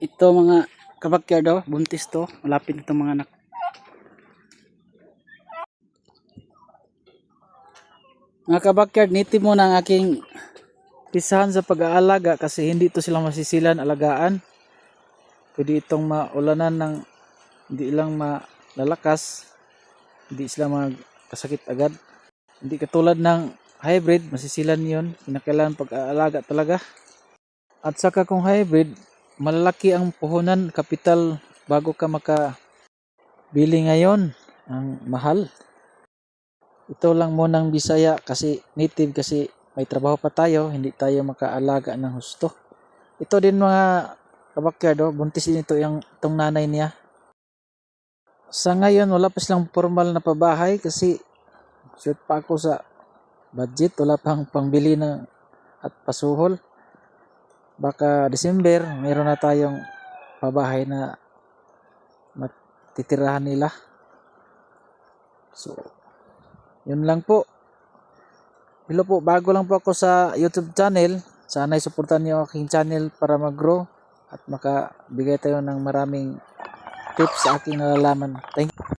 Ito mga kabakyardo, buntis to. Malapit ito mga anak. Mga kabakyard, niti mo na ang aking pisahan sa pag-aalaga kasi hindi ito sila masisilan alagaan. Pwede itong maulanan ng hindi lang malalakas, hindi sila magkasakit agad. Hindi katulad ng hybrid, masisilan yun. Kinakailangan pag-aalaga talaga. At saka kung hybrid, malalaki ang puhunan, kapital bago ka makabili ngayon. Ang mahal. Ito lang munang Bisaya kasi native kasi may trabaho pa tayo, hindi tayo makaalaga ng husto. Ito din mga kabakyardo, buntis din itong nanay niya. Sa ngayon wala pa silang formal na pabahay kasi shoot pa ako sa budget, wala pang pangbili ng at pasuhol. Baka December mayroon na tayong pabahay na matitirahan nila. So yun lang po. Hello po, bago lang po ako sa YouTube channel. Sana i-supportan niyo aking channel para mag-grow at makabigay tayo ng maraming tips sa aking nalalaman. Thank you.